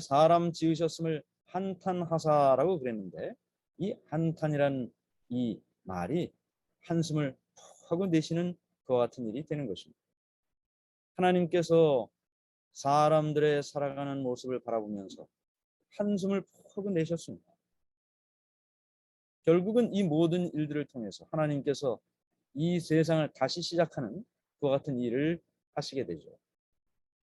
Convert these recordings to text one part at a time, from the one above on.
사람 지으셨음을 한탄하사라고 그랬는데, 이 한탄이란 이 말이 한숨을 푹 하고 내쉬는 그와 같은 일이 되는 것입니다. 하나님께서 사람들의 살아가는 모습을 바라보면서 한숨을 푹 하고 내셨습니다. 결국은 이 모든 일들을 통해서 하나님께서 이 세상을 다시 시작하는 그와 같은 일을 하시게 되죠.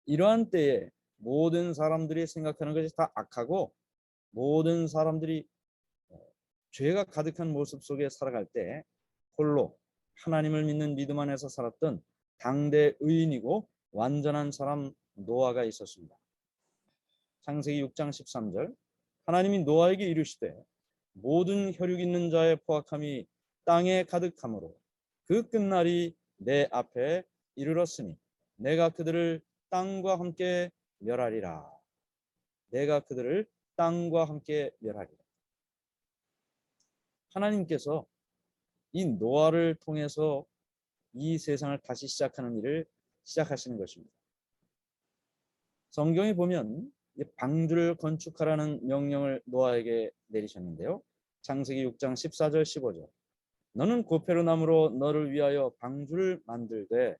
이러한 때에 모든 사람들이 생각하는 것이 다 악하고 모든 사람들이 죄가 가득한 모습 속에 살아갈 때 홀로 하나님을 믿는 믿음 안에서 살았던 당대 의인이고 완전한 사람 노아가 있었습니다. 창세기 6장 13절, 하나님이 노아에게 이르시되 모든 혈육 있는 자의 포악함이 땅에 가득함으로 그 끝날이 내 앞에 이르렀으니 내가 그들을 땅과 함께 멸하리라. 내가 그들을 땅과 함께 멸하리라. 하나님께서 이 노아를 통해서 이 세상을 다시 시작하는 일을 시작하시는 것입니다. 성경에 보면 방주를 건축하라는 명령을 노아에게 내리셨는데요. 창세기 6장 14절 15절, 너는 고페르나무로 너를 위하여 방주를 만들되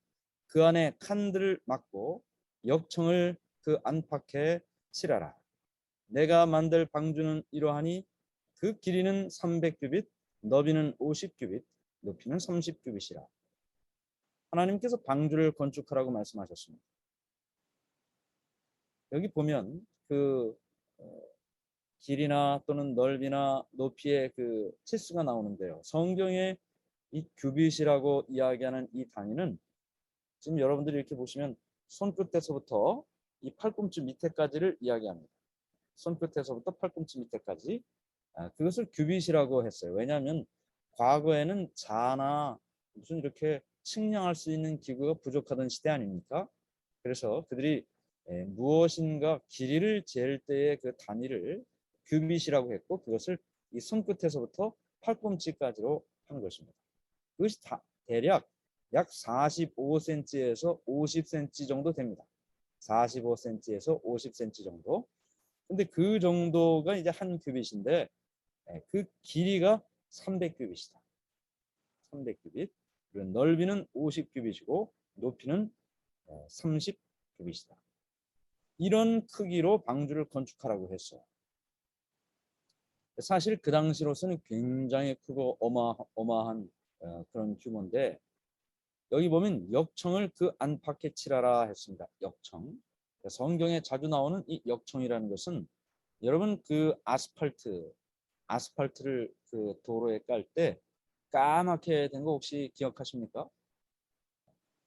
그 안에 칸들을 막고 역청을 그 안팎에 칠하라. 내가 만들 방주는 이러하니 그 길이는 300규빗, 너비는 50규빗, 높이는 30규빗이라. 하나님께서 방주를 건축하라고 말씀하셨습니다. 여기 보면 그 길이나 또는 넓이나 높이의 그 치수가 나오는데요. 성경에 이 규빗이라고 이야기하는 이 단위는 지금 여러분들이 이렇게 보시면 손끝에서부터 이 팔꿈치 밑에까지를 이야기합니다. 손끝에서부터 팔꿈치 밑에까지, 그것을 규빗이라고 했어요. 왜냐하면 과거에는 자나 무슨 이렇게 측량할 수 있는 기구가 부족하던 시대 아닙니까? 그래서 그들이 무엇인가 길이를 잴 때의 그 단위를 규빗이라고 했고, 그것을 이 손끝에서부터 팔꿈치까지로 한 것입니다. 그것이 대략 약 45cm에서 50cm 정도 됩니다. 45cm에서 50cm 정도. 근데 그 정도가 이제 한 규빗인데, 그 길이가 300규빗이다. 300규빗. 그리고 넓이는 50규빗이고 높이는 30규빗이다. 이런 크기로 방주를 건축하라고 했어요. 사실 그 당시로서는 굉장히 크고 어마어마한 그런 규모인데, 여기 보면 역청을 그 안팎에 칠하라 했습니다. 역청. 성경에 자주 나오는 이 역청이라는 것은, 여러분 그 아스팔트를 그 도로에 깔 때 까맣게 된 거 혹시 기억하십니까?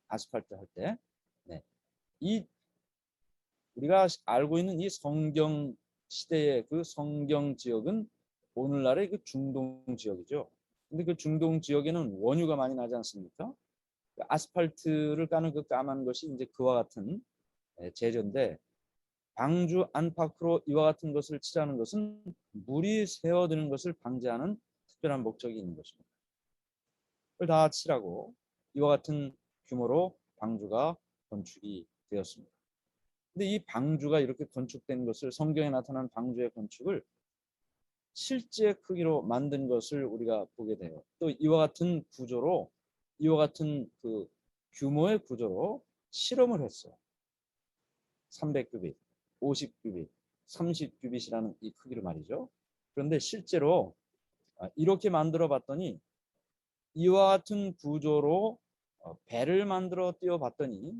아스팔트 할 때. 네. 이 우리가 알고 있는 이 성경 시대의 그 성경 지역은 오늘날의 그 중동 지역이죠. 근데 그 중동 지역에는 원유가 많이 나지 않습니까? 그 아스팔트를 까는 그 까만 것이 이제 그와 같은 재료인데, 방주 안팎으로 이와 같은 것을 칠하는 것은 물이 새어드는 것을 방지하는 특별한 목적이 있는 것입니다. 그걸 다 칠하고 이와 같은 규모로 방주가 건축이 되었습니다. 근데 이 방주가 이렇게 건축된 것을, 성경에 나타난 방주의 건축을 실제 크기로 만든 것을 우리가 보게 돼요. 또 이와 같은 구조로, 이와 같은 그 규모의 구조로 실험을 했어요. 300규빗, 50규빗, 30규빗이라는 이 크기로 말이죠. 그런데 실제로 이렇게 만들어 봤더니 이와 같은 구조로 배를 만들어 띄워 봤더니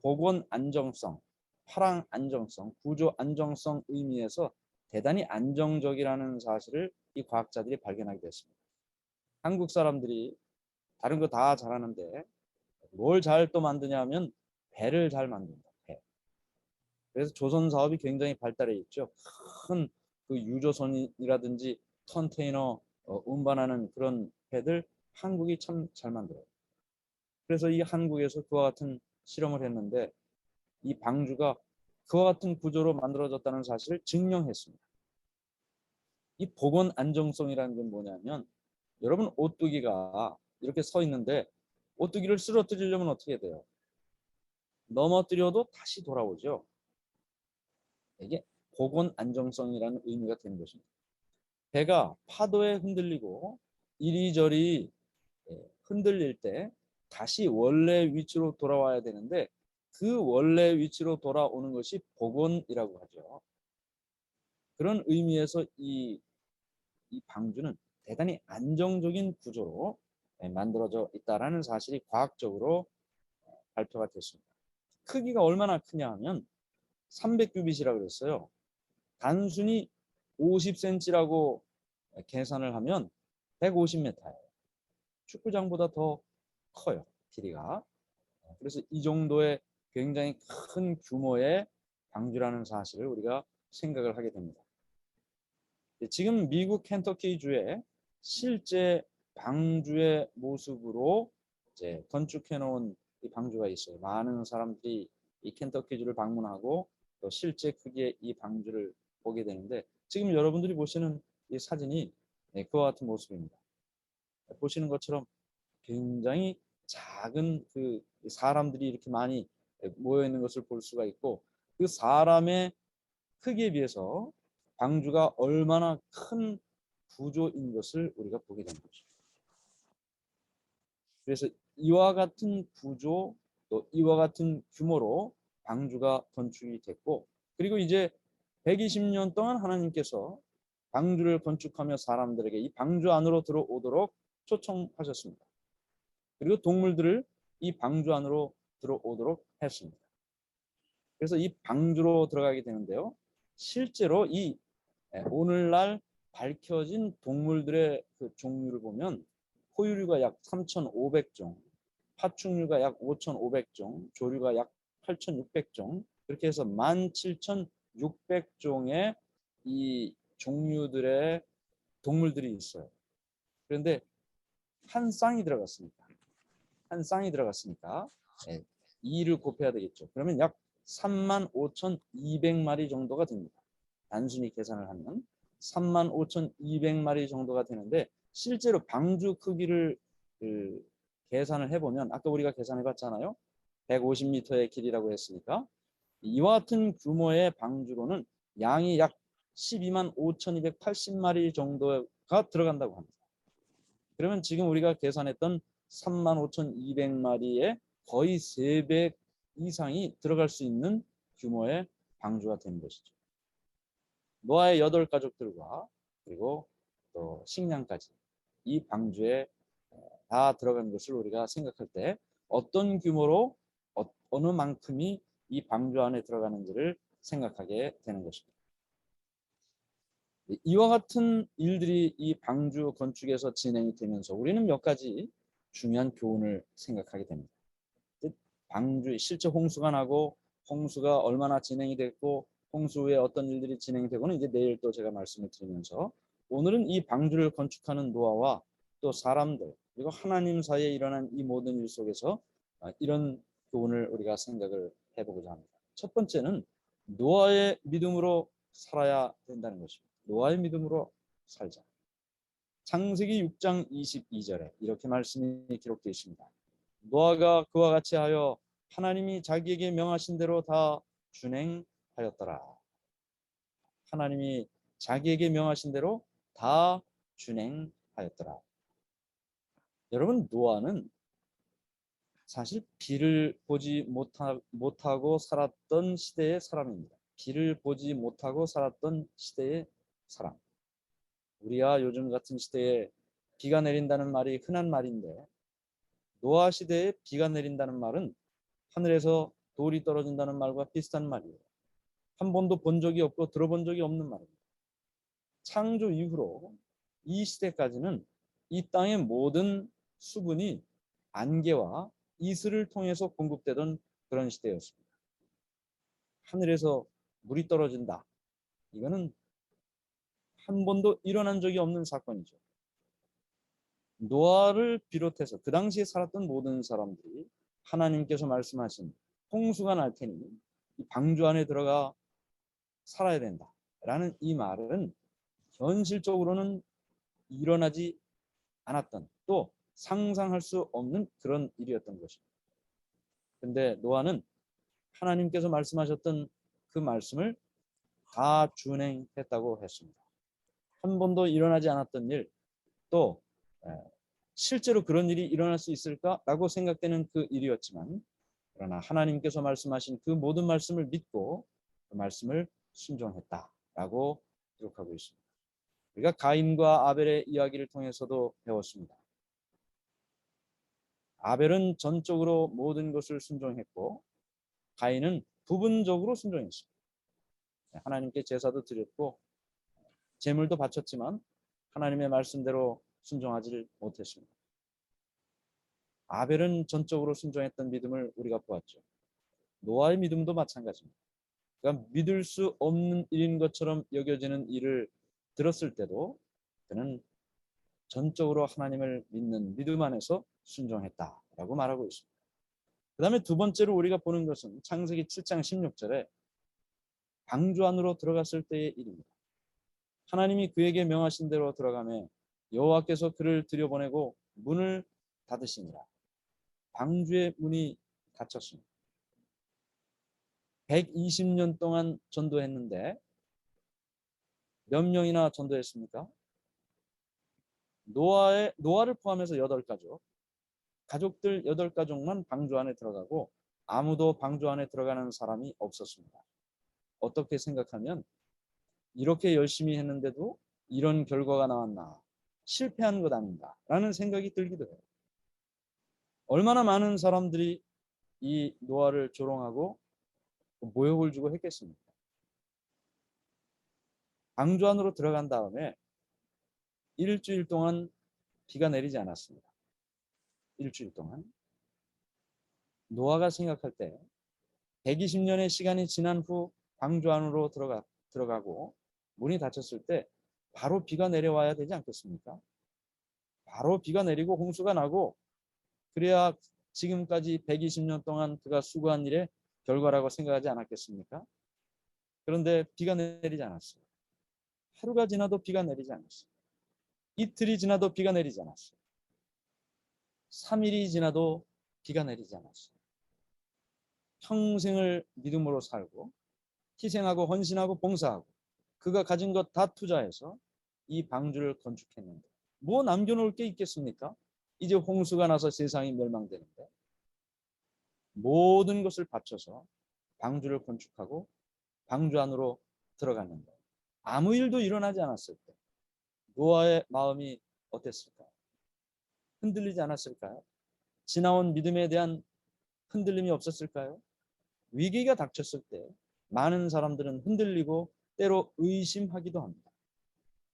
복원 안정성, 파랑 안정성, 구조 안정성 의미에서 대단히 안정적이라는 사실을 이 과학자들이 발견하게 됐습니다. 한국 사람들이 다른 거 다 잘하는데 뭘 잘 또 만드냐 하면 배를 잘 만든다. 배. 그래서 조선 사업이 굉장히 발달해 있죠. 큰 그 유조선이라든지 컨테이너 운반하는 그런 배들 한국이 참 잘 만들어요. 그래서 이 한국에서 그와 같은 실험을 했는데 이 방주가 그와 같은 구조로 만들어졌다는 사실을 증명했습니다. 이 복원 안정성이라는 건 뭐냐면, 여러분 오뚜기가 이렇게 서 있는데 오뚜기를 쓰러뜨리려면 어떻게 돼요? 넘어뜨려도 다시 돌아오죠. 이게 복원 안정성이라는 의미가 되는 것입니다. 배가 파도에 흔들리고 이리저리 흔들릴 때 다시 원래 위치로 돌아와야 되는데 그 원래 위치로 돌아오는 것이 복원이라고 하죠. 그런 의미에서 이 방주는 대단히 안정적인 구조로 만들어져 있다는 사실이 과학적으로 발표가 됐습니다. 크기가 얼마나 크냐 하면 300규빗이라고 그랬어요. 단순히 50cm라고 계산을 하면 150m예요. 축구장보다 더 커요, 길이가. 그래서 이 정도의 굉장히 큰 규모의 방주라는 사실을 우리가 생각을 하게 됩니다. 지금 미국 켄터키주에 실제 방주의 모습으로 이제 건축해 놓은 이 방주가 있어요. 많은 사람들이 이 켄터키주를 방문하고 또 실제 크기의 이 방주를 보게 되는데 지금 여러분들이 보시는 이 사진이 그와 같은 모습입니다. 보시는 것처럼 굉장히 작은 그 사람들이 이렇게 많이 모여 있는 것을 볼 수가 있고 그 사람의 크기에 비해서 방주가 얼마나 큰 구조인 것을 우리가 보게 되는 거죠. 그래서 이와 같은 구조 또 이와 같은 규모로 방주가 건축이 됐고 그리고 이제 120년 동안 하나님께서 방주를 건축하며 사람들에게 이 방주 안으로 들어오도록 초청하셨습니다. 그리고 동물들을 이 방주 안으로 들어오도록 했습니다. 그래서 이 방주로 들어가게 되는데요. 실제로 이 오늘날 밝혀진 동물들의 그 종류를 보면 포유류가 약 3,500종, 파충류가 약 5,500종, 조류가 약 8,600종, 그렇게 해서 17,600종의 이 종류들의 동물들이 있어요. 그런데 한 쌍이 들어갔으니까, 한 쌍이 들어갔으니까 2를 곱해야 되겠죠. 그러면 약 35,200마리 정도가 됩니다. 단순히 계산을 하면 35,200마리 정도가 되는데 실제로 방주 크기를 계산을 해보면 아까 우리가 계산해 봤잖아요. 150m의 길이라고 했으니까 이와 같은 규모의 방주로는 양이 약 12만 5,280마리 정도가 들어간다고 합니다. 그러면 지금 우리가 계산했던 35,200마리의 거의 3배 이상이 들어갈 수 있는 규모의 방주가 되는 것이죠. 노아의 8가족들과 그리고 또 식량까지 이 방주에 다 들어간 것을 우리가 생각할 때 어떤 규모로 어느 만큼이 이 방주 안에 들어가는지를 생각하게 되는 것입니다. 이와 같은 일들이 이 방주 건축에서 진행이 되면서 우리는 몇 가지 중요한 교훈을 생각하게 됩니다. 방주 실제 홍수가 나고 홍수가 얼마나 진행이 됐고 홍수 후에 어떤 일들이 진행이 되고는 이제 내일 또 제가 말씀을 드리면서 오늘은 이 방주를 건축하는 노아와 또 사람들 그리고 하나님 사이에 일어난 이 모든 일 속에서 이런 교훈을 우리가 생각을 해보고자 합니다. 첫 번째는 노아의 믿음으로 살아야 된다는 것입니다. 노아의 믿음으로 살자. 창세기 6장 22절에 이렇게 말씀이 기록되어 있습니다. 노아가 그와 같이 하여 하나님이 자기에게 명하신 대로 다 준행하였더라. 하나님이 자기에게 명하신 대로 다 준행하였더라. 여러분 노아는 사실 비를 보지 못하고 살았던 시대의 사람입니다. 비를 보지 못하고 살았던 시대의 사람. 우리야 요즘 같은 시대에 비가 내린다는 말이 흔한 말인데 노아 시대에 비가 내린다는 말은 하늘에서 돌이 떨어진다는 말과 비슷한 말이에요. 한 번도 본 적이 없고 들어본 적이 없는 말입니다. 창조 이후로 이 시대까지는 이 땅의 모든 수분이 안개와 이슬을 통해서 공급되던 그런 시대였습니다. 하늘에서 물이 떨어진다. 이거는 한 번도 일어난 적이 없는 사건이죠. 노아를 비롯해서 그 당시에 살았던 모든 사람들이 하나님께서 말씀하신 홍수가 날 테니 이 방주 안에 들어가 살아야 된다라는 이 말은 현실적으로는 일어나지 않았던 또 상상할 수 없는 그런 일이었던 것입니다. 그런데 노아는 하나님께서 말씀하셨던 그 말씀을 다 준행했다고 했습니다. 한 번도 일어나지 않았던 일, 또 실제로 그런 일이 일어날 수 있을까라고 생각되는 그 일이었지만, 그러나 하나님께서 말씀하신 그 모든 말씀을 믿고 그 말씀을 순종했다라고 기록하고 있습니다. 우리가 가인과 아벨의 이야기를 통해서도 배웠습니다. 아벨은 전적으로 모든 것을 순종했고 가인은 부분적으로 순종했습니다. 하나님께 제사도 드렸고 제물도 바쳤지만 하나님의 말씀대로 순종하지 못했습니다. 아벨은 전적으로 순종했던 믿음을 우리가 보았죠. 노아의 믿음도 마찬가지입니다. 그러니까 믿을 수 없는 일인 것처럼 여겨지는 일을 들었을 때도 그는 전적으로 하나님을 믿는 믿음 안에서 순종했다라고 말하고 있습니다. 그 다음에 두 번째로 우리가 보는 것은 창세기 7장 16절에 방주 안으로 들어갔을 때의 일입니다. 하나님이 그에게 명하신 대로 들어가매 여호와께서 그를 들여보내고 문을 닫으시니라. 방주의 문이 닫혔습니다. 120년 동안 전도했는데 몇 명이나 전도했습니까? 노아를 포함해서 8가족, 가족들 8가족만 방주 안에 들어가고 아무도 방주 안에 들어가는 사람이 없었습니다. 어떻게 생각하면 이렇게 열심히 했는데도 이런 결과가 나왔나, 실패한 것 아닌가 라는 생각이 들기도 해요. 얼마나 많은 사람들이 이 노아를 조롱하고 모욕을 주고 했겠습니까? 방주 안으로 들어간 다음에 일주일 동안 비가 내리지 않았습니다. 일주일 동안. 노아가 생각할 때 120년의 시간이 지난 후 방주 안으로 들어가고 문이 닫혔을 때 바로 비가 내려와야 되지 않겠습니까? 바로 비가 내리고 홍수가 나고 그래야 지금까지 120년 동안 그가 수고한 일의 결과라고 생각하지 않았겠습니까? 그런데 비가 내리지 않았어요. 하루가 지나도 비가 내리지 않았어요. 이틀이 지나도 비가 내리지 않았어요. 3일이 지나도 비가 내리지 않았어요. 평생을 믿음으로 살고 희생하고 헌신하고 봉사하고 그가 가진 것 다 투자해서 이 방주를 건축했는데 뭐 남겨놓을 게 있겠습니까? 이제 홍수가 나서 세상이 멸망되는데 모든 것을 바쳐서 방주를 건축하고 방주 안으로 들어갔는데 아무 일도 일어나지 않았을 때 노아의 마음이 어땠을까요? 흔들리지 않았을까요? 지나온 믿음에 대한 흔들림이 없었을까요? 위기가 닥쳤을 때 많은 사람들은 흔들리고 때로 의심하기도 합니다.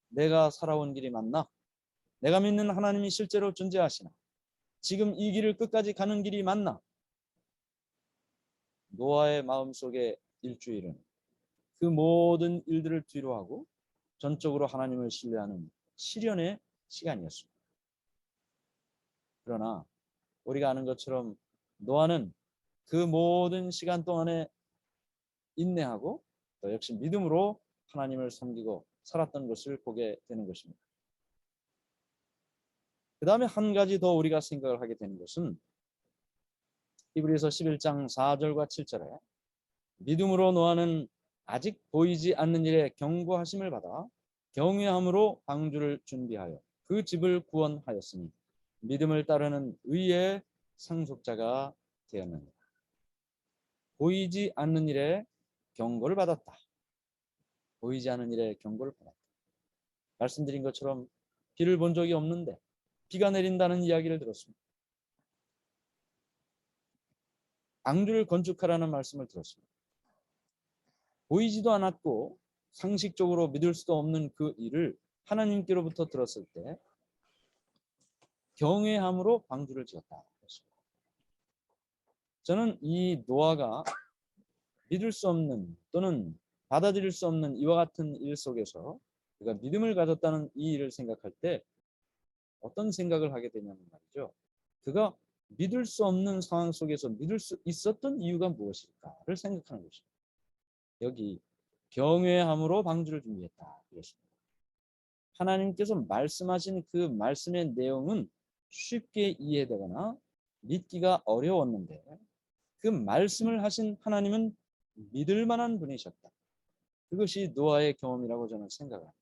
내가 살아온 길이 맞나? 내가 믿는 하나님이 실제로 존재하시나? 지금 이 길을 끝까지 가는 길이 맞나? 노아의 마음속에 일주일은 그 모든 일들을 뒤로하고 전적으로 하나님을 신뢰하는 시련의 시간이었습니다. 그러나 우리가 아는 것처럼 노아는 그 모든 시간 동안에 인내하고 또 역시 믿음으로 하나님을 섬기고 살았던 것을 보게 되는 것입니다. 그 다음에 한 가지 더 우리가 생각을 하게 되는 것은 히브리서 11장 4절과 7절에 믿음으로 노아는 아직 보이지 않는 일에 경고하심을 받아 경외함으로 방주를 준비하여 그 집을 구원하였으니 믿음을 따르는 의의 상속자가 되었느니라. 보이지 않는 일에 경고를 받았다. 보이지 않는 일에 경고를 받았다. 말씀드린 것처럼 비를 본 적이 없는데 비가 내린다는 이야기를 들었습니다. 방주를 건축하라는 말씀을 들었습니다. 보이지도 않았고 상식적으로 믿을 수도 없는 그 일을 하나님께로부터 들었을 때 경외함으로 방주를 지었다. 저는 이 노아가 믿을 수 없는 또는 받아들일 수 없는 이와 같은 일 속에서 그가 믿음을 가졌다는 이 일을 생각할 때 어떤 생각을 하게 되냐면 말이죠. 그가 믿을 수 없는 상황 속에서 믿을 수 있었던 이유가 무엇일까를 생각하는 것입니다. 여기 경외함으로 방주를 준비했다. 이것입니다. 하나님께서 말씀하신 그 말씀의 내용은 쉽게 이해되거나 믿기가 어려웠는데 그 말씀을 하신 하나님은 믿을 만한 분이셨다. 그것이 노아의 경험이라고 저는 생각합니다.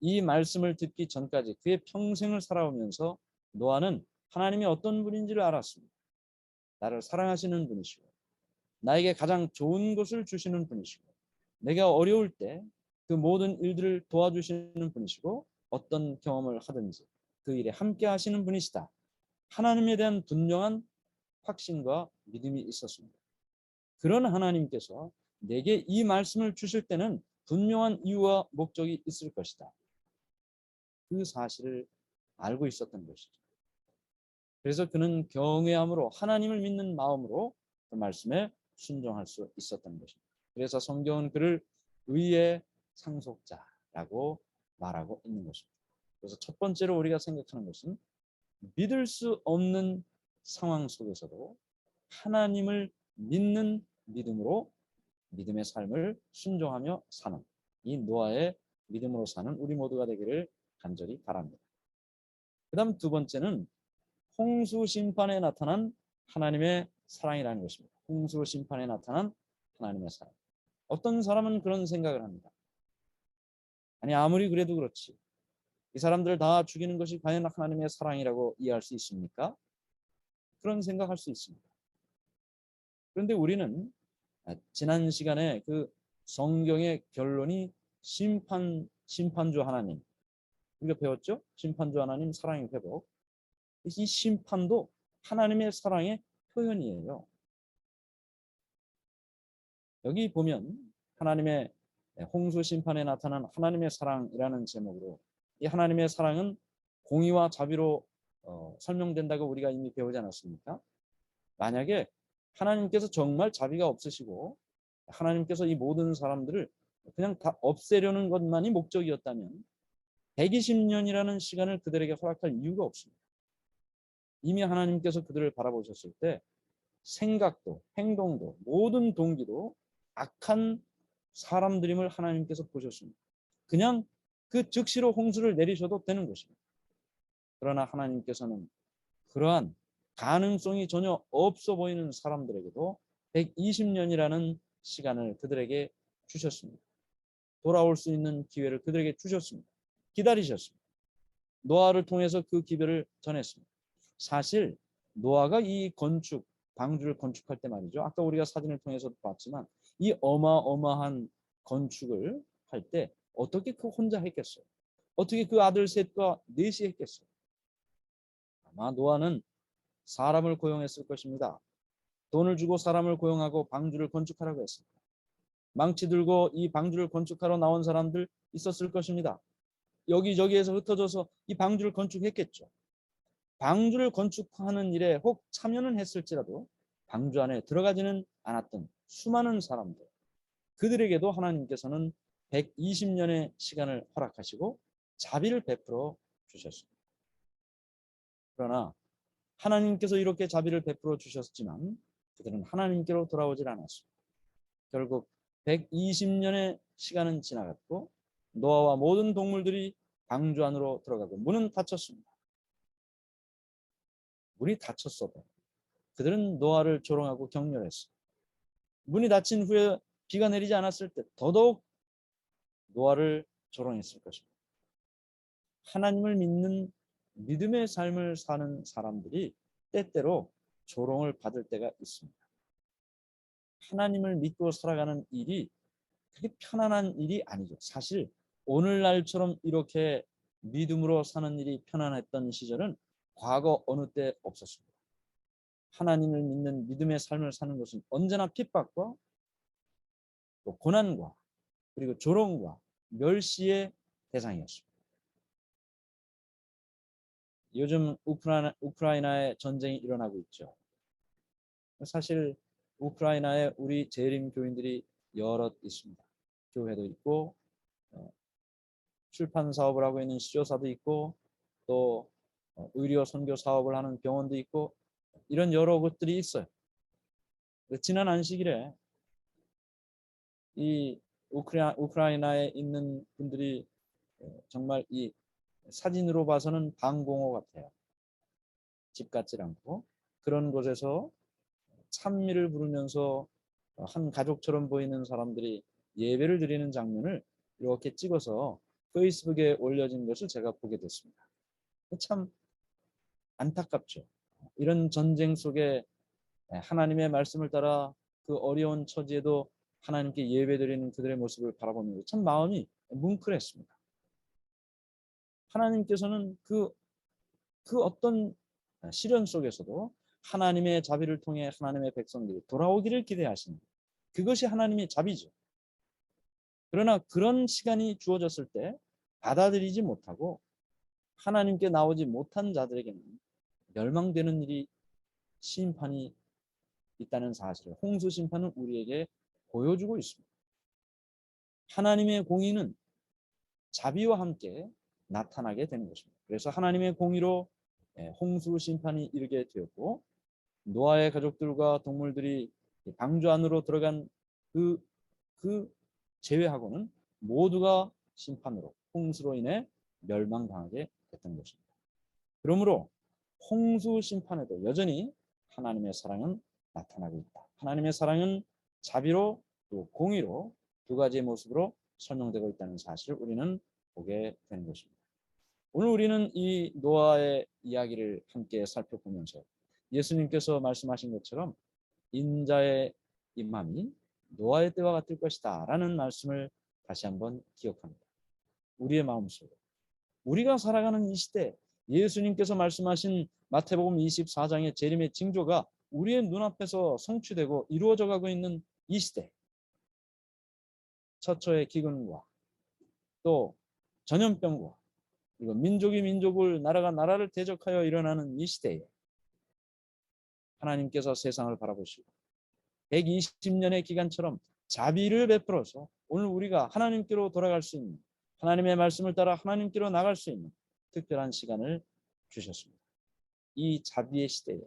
이 말씀을 듣기 전까지 그의 평생을 살아오면서 노아는 하나님이 어떤 분인지를 알았습니다. 나를 사랑하시는 분이시고 나에게 가장 좋은 것을 주시는 분이시고 내가 어려울 때 그 모든 일들을 도와주시는 분이시고 어떤 경험을 하든지 그 일에 함께 하시는 분이시다. 하나님에 대한 분명한 확신과 믿음이 있었습니다. 그런 하나님께서 내게 이 말씀을 주실 때는 분명한 이유와 목적이 있을 것이다. 그 사실을 알고 있었던 것이죠. 그래서 그는 경외함으로 하나님을 믿는 마음으로 그 말씀에 순종할 수 있었던 것입니다. 그래서 성경은 그를 의의 상속자라고 말하고 있는 것입니다. 그래서 첫 번째로 우리가 생각하는 것은 믿을 수 없는 상황 속에서도 하나님을 믿는 믿음으로 믿음의 삶을 순종하며 사는 이 노아의 믿음으로 사는 우리 모두가 되기를 간절히 바랍니다. 그 다음 두 번째는 홍수 심판에 나타난 하나님의 사랑이라는 것입니다. 홍수 심판에 나타난 하나님의 사랑. 어떤 사람은 그런 생각을 합니다. 아니 아무리 그래도 그렇지. 이 사람들을 다 죽이는 것이 과연 하나님의 사랑이라고 이해할 수 있습니까? 그런 생각할 수 있습니다. 그런데 우리는 지난 시간에 그 성경의 결론이 심판주 하나님 우리가 배웠죠? 심판주 하나님 사랑의 회복. 이 심판도 하나님의 사랑의 표현이에요. 여기 보면 하나님의 홍수 심판에 나타난 하나님의 사랑이라는 제목으로 이 하나님의 사랑은 공의와 자비로 설명된다고 우리가 이미 배우지 않았습니까? 만약에 하나님께서 정말 자비가 없으시고 하나님께서 이 모든 사람들을 그냥 다 없애려는 것만이 목적이었다면 120년이라는 시간을 그들에게 허락할 이유가 없습니다. 이미 하나님께서 그들을 바라보셨을 때 생각도 행동도 모든 동기도 악한 사람들임을 하나님께서 보셨습니다. 그냥 그 즉시로 홍수를 내리셔도 되는 것입니다. 그러나 하나님께서는 그러한 가능성이 전혀 없어 보이는 사람들에게도 120년이라는 시간을 그들에게 주셨습니다. 돌아올 수 있는 기회를 그들에게 주셨습니다. 기다리셨습니다. 노아를 통해서 그 기회를 전했습니다. 사실 노아가 이 방주를 건축할 때 말이죠. 아까 우리가 사진을 통해서도 봤지만 이 어마어마한 건축을 할 때 어떻게 그 혼자 했겠어요? 어떻게 그 아들 셋과 넷이 했겠어요? 아마 노아는 사람을 고용했을 것입니다. 돈을 주고 사람을 고용하고 방주를 건축하라고 했습니다. 망치 들고 이 방주를 건축하러 나온 사람들 있었을 것입니다. 여기저기에서 흩어져서 이 방주를 건축했겠죠. 방주를 건축하는 일에 혹 참여는 했을지라도 방주 안에 들어가지는 않았던 수많은 사람들, 그들에게도 하나님께서는 120년의 시간을 허락하시고 자비를 베풀어 주셨습니다. 그러나 하나님께서 이렇게 자비를 베풀어 주셨지만 그들은 하나님께로 돌아오질 않았습니다. 결국 120년의 시간은 지나갔고 노아와 모든 동물들이 방주 안으로 들어가고 문은 닫혔습니다. 문이 닫혔어도 그들은 노아를 조롱하고 격려했습니다. 문이 닫힌 후에 비가 내리지 않았을 때 더더욱 노아를 조롱했을 것입니다. 하나님을 믿는 믿음의 삶을 사는 사람들이 때때로 조롱을 받을 때가 있습니다. 하나님을 믿고 살아가는 일이 그렇게 편안한 일이 아니죠. 사실 오늘날처럼 이렇게 믿음으로 사는 일이 편안했던 시절은 과거 어느 때 없었습니다. 하나님을 믿는 믿음의 삶을 사는 것은 언제나 핍박과 또 고난과 그리고 조롱과 멸시의 대상이었습니다. 요즘 우크라이나에 전쟁이 일어나고 있죠. 사실 우크라이나에 우리 재림 교인들이 여럿 있습니다. 교회도 있고 출판 사업을 하고 있는 시조사도 있고 또 의료 선교 사업을 하는 병원도 있고 이런 여러 곳들이 있어요. 지난 안식일에 이 우크라이나에 있는 분들이 정말 이 사진으로 봐서는 방공호 같아요. 집 같지 않고 그런 곳에서 찬미를 부르면서 한 가족처럼 보이는 사람들이 예배를 드리는 장면을 이렇게 찍어서 페이스북에 올려진 것을 제가 보게 됐습니다. 참 안타깝죠. 이런 전쟁 속에 하나님의 말씀을 따라 그 어려운 처지에도 하나님께 예배드리는 그들의 모습을 바라보면서 참 마음이 뭉클했습니다. 하나님께서는 그 어떤 시련 속에서도 하나님의 자비를 통해 하나님의 백성들이 돌아오기를 기대하시는 그것이 하나님의 자비죠. 그러나 그런 시간이 주어졌을 때 받아들이지 못하고 하나님께 나오지 못한 자들에게는 멸망되는 일이 심판이 있다는 사실을 홍수 심판은 우리에게 보여주고 있습니다. 하나님의 공의는 자비와 함께 나타나게 되는 것입니다. 그래서 하나님의 공의로 홍수 심판이 이르게 되었고 노아의 가족들과 동물들이 방주 안으로 들어간 그 제외하고는 모두가 심판으로 홍수로 인해 멸망당하게 됐던 것입니다. 그러므로 홍수 심판에도 여전히 하나님의 사랑은 나타나고 있다. 하나님의 사랑은 자비로 또 공의로 두 가지의 모습으로 설명되고 있다는 사실을 우리는 보게 되는 것입니다. 오늘 우리는 이 노아의 이야기를 함께 살펴보면서 예수님께서 말씀하신 것처럼 인자의 임함이 노아의 때와 같을 것이다 라는 말씀을 다시 한번 기억합니다. 우리의 마음속에 우리가 살아가는 이 시대 예수님께서 말씀하신 마태복음 24장의 재림의 징조가 우리의 눈앞에서 성취되고 이루어져 가고 있는 이 시대, 처처의 기근과 또 전염병과 그리고 민족이 민족을 나라가 나라를 대적하여 일어나는 이 시대에 하나님께서 세상을 바라보시고 120년의 기간처럼 자비를 베풀어서 오늘 우리가 하나님께로 돌아갈 수 있는 하나님의 말씀을 따라 하나님께로 나갈 수 있는 특별한 시간을 주셨습니다. 이 자비의 시대에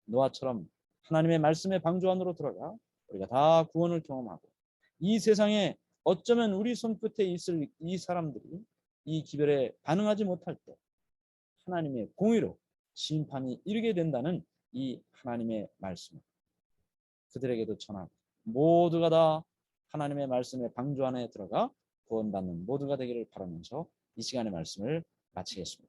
노아처럼 하나님의 말씀의 방주 안으로 들어가 우리가 다 구원을 경험하고 이 세상에 어쩌면 우리 손끝에 있을 이 사람들이 이 기별에 반응하지 못할 때 하나님의 공의로 심판이 이르게 된다는 이 하나님의 말씀을 그들에게도 전하고 모두가 다 하나님의 말씀의 방주 안에 들어가 구원받는 모두가 되기를 바라면서 이 시간의 말씀을 마치겠습니다.